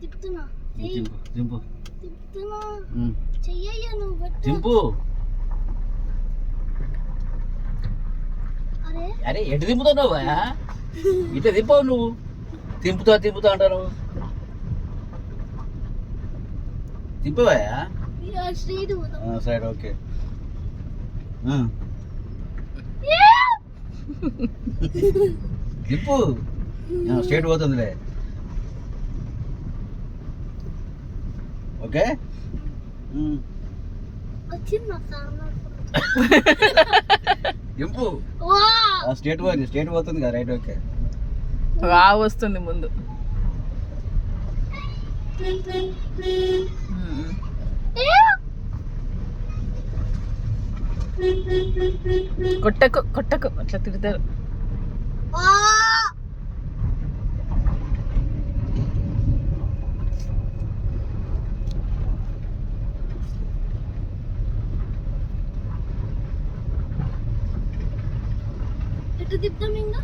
తిప్పుతున్నా. దింపు దింపు తిప్పుతున్నా. చెయ్యయ్యా నువ్వు పెట్టు. దింపు. అరే అరే ఎటు దింపుతున్నావు ఇట్లా దింపవు నువ్వు. తింపుతా అంటారు. దింపవా స్ట్రైట్ పోతాం. Side okay. దింపు స్ట్రైట్ పోతుందిలే. ఓకే వచ్చింది నా కారణం. దింపు వా స్ట్రైట్ పోతుంది కదా. Right okay. వస్తుంది ముందు. కొట్టకు కొట్టకు అట్లా తిడతారు. ఎటు తిప్పుతాం ఇంకా.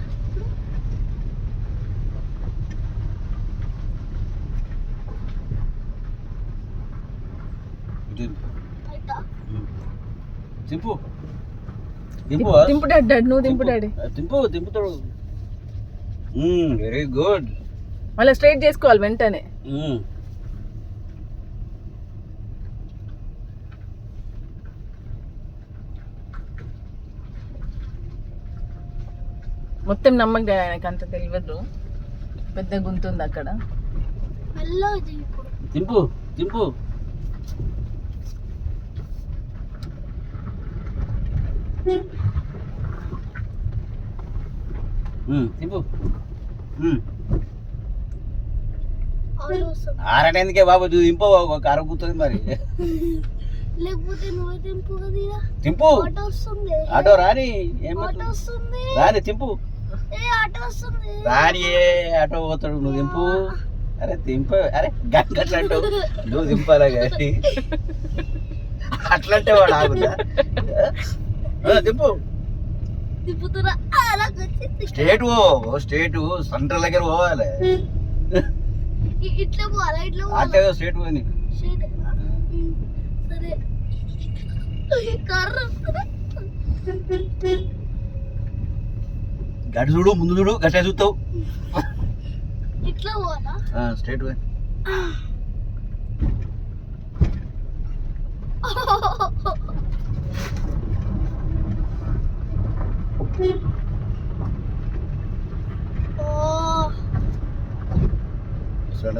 దింపు దింపు దింపు డాడీ, నువ్వు దింపు డాడీ. దింపుతాడు. Very good. మళ్ళీ స్ట్రైట్ చేసుకోవాలి వెంటనే. మొత్తం నమ్మకం డాడీ, ఆయనకు అంత తెలియదు. పెద్ద గుంతుంది అక్కడ. దింపు దింపు. దింపు. ఆరటెందుకే బాబు దింపు. కారు కూతుంది మరి. లేకపోతే నువ్వే తింపు కదా. తింపు. ఆటో వస్తుంది. ఆటో రాని ఆటో వస్తుంది. రాని తింపు. ఆటో వస్తుంది. రాని ఆటో పోతాడు. నువ్వు దింపు. అరే దింప. అరే గట్లంటూ నువ్వు దింపాలా కానీ అట్లంటే వాడు ఆగుదా. దింపు. తిప్పుతున్నా. స్టేట్ స్టేట్ సెంట్రల్ దగ్గర పోవాలి. ఇట్లా పోవాలా ఇట్లా అట్లే స్టేట్ పోయి. సరే కారు గడి చూడు ముందు చూడు గట్టే చూస్తావు. ఇట్లా పోవాలా స్ట్రైట్ పోయి.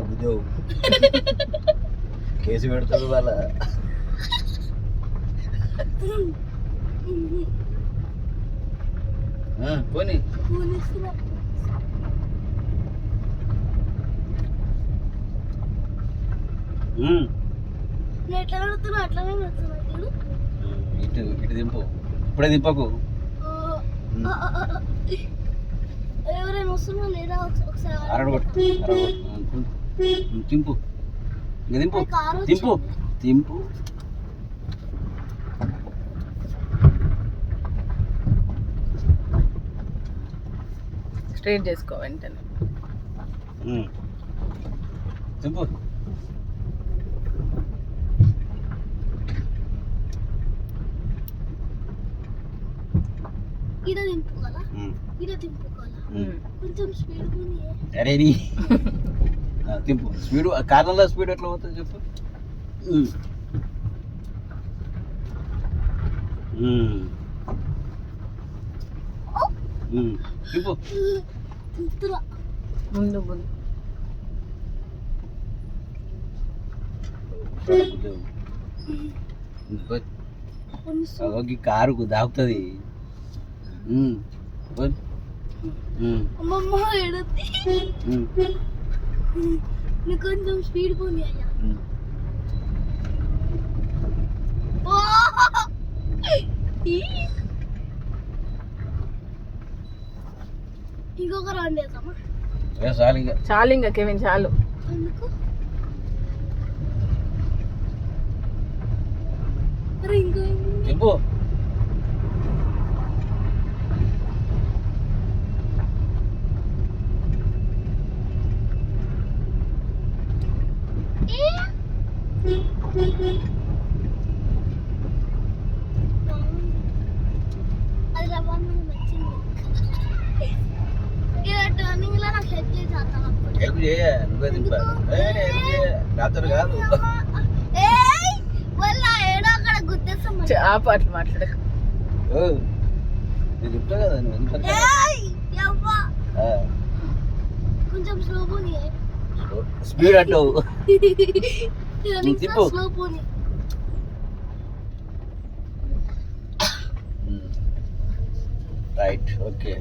గుద్దేవు కేసు పెడతాడు వాళ్ళ. పోనీ ఎట్లా పెడుతున్నా అట్లానే పెడుతున్నా. ఇటు ఇటు దింపు. ఇప్పుడే దింపకు. ఎవరైనా వస్తున్నా లేదా ఒకసారి అరడగొట్టు. తింపు ఇంకా దింపు. తింపు తింపు. స్ట్రైట్ చేసుకో వెంటనే. తింపు. ఇడ దింపుకోవాలా. ఇడ దింపుకోవాలా. కొంచెం స్పీడ్ పోనీ. అరే నీ తింపు. స్పీడ్ కారణంలో స్పీడ్ ఎట్లా పోతుంది చెప్పు. తింపు. తిప్పుతున్నా. ముందు ముందు కారుకు దాకుతుంది. అమ్మమ్మ ఎడద్ది. నీకు కొంచెం స్పీడ్ పోనీ అయ్యా. ఇంకొక రౌండ్ వేద్దామా. చాలు ఇంకా కెవిన్ చాలు. ఎందుకు అరే ఇంకో తింపు. హెల్ప్ చేయ నువ్వే దింపాలి హెల్ప్ చేయ నాతో కాదు ఏయ్ వల్ల ఏడో అక్కడ గుద్దేస్తాం మరి. ఆ పాటలు మాట్లాడక. ఓ, నేను చెప్తా కదా నువ్వు ఎందుకు ఏయ్ యవ్వా కొంచెం స్లో పోనీ స్పీడ్ అంటావు తిప్పు. స్లో పోనీ రైట్ ఓకే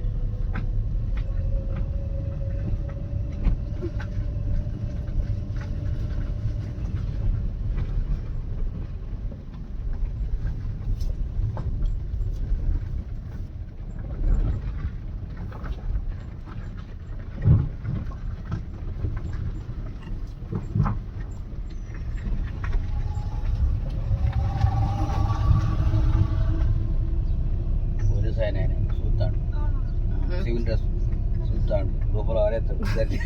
పోలీస్ ఆయన చూస్తాడు సివిల్ డ్రెస్ చూస్తాడు లోపల ఆరేస్తాడు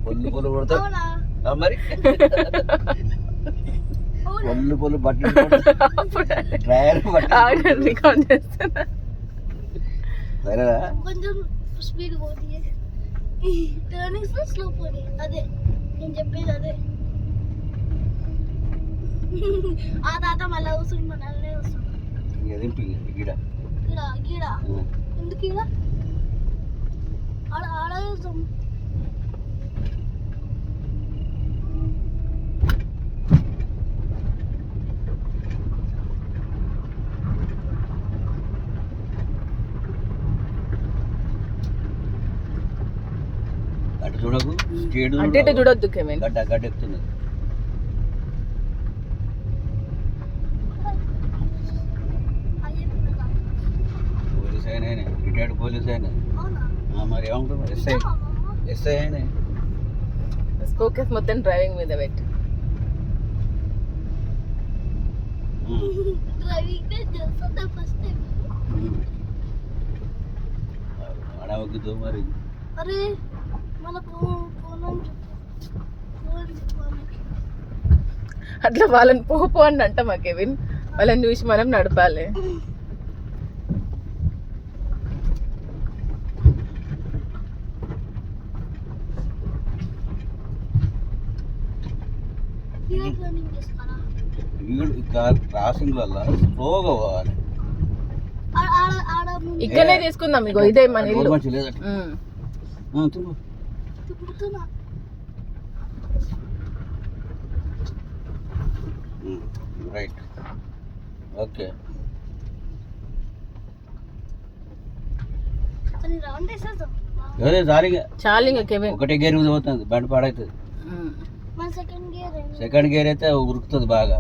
పొల్లు పొల్లు కొడతాడు అవునా ఆ మరి పొల్లు పొల్లు బట్టలు డ్రైవర్ బట్టలు రికార్డ్ చేస్తున్నా. సరేనా కొంచెం స్పీడ్ పోనీ టర్నింగ్స్ లో స్లో పోనీ అదే నేను చెప్పేది అదే ఆ తాత మళ్ళీ వస్తుంది మనల్నే వస్తుంది ఇంకా దింపి గిడ గీడ గీడ ఎందుకు ఈడ ఆడ ఆడ చూస్తాం అటు చూడకు స్టేడ్ అంటే ఇటు చూడొద్దు కెవిన్. గడ్డ గడ్డ ఎక్కుతుంది అయ్యే తిన్నదా పోలీస్ ఆయన రిటైర్డ్ పోలీస్ ఆయన అవునా మరి ఏమంటారు ఎస్ఐ ఎస్ఐ ఆయన ఫోకస్ మొత్తం డ్రైవింగ్ మీద పెట్టు. డ్రైవింగ్ చేస్తుందా ఫస్ట్ టైం అడవద్దు మరి అరే మన ఫోన్ అని చెప్పు ఫోన్ చెప్పు ఆమెకి. అట్లా వాళ్ళని పోపో అని అంటామా కెవిన్? వాళ్ళని చూసి మనం నడపాలి. ఇదే ట్రైనింగ్ చేస్తారా క్రాసింగ్ వల్ల స్లోగా పోవాలి ఆడ ఆడ ముందు ఇక్కడనే తీసుకుందాం. ఇగో ఇదే మన ఇల్లు. మంచి లేదట తిరుగు తిప్పుతున్నా రైట్ ఓకే అని రౌండ్ వేసేద్దాం ఎవరే సారిగా చాలు ఇంకా కెవిన్. ఒకటే గేర్ మీద పోతుంది బండి పాడవుతుంది మన సెకండ్ గేర్ సెకండ్ గేర్ అయితే ఉరుకుతుంది బాగా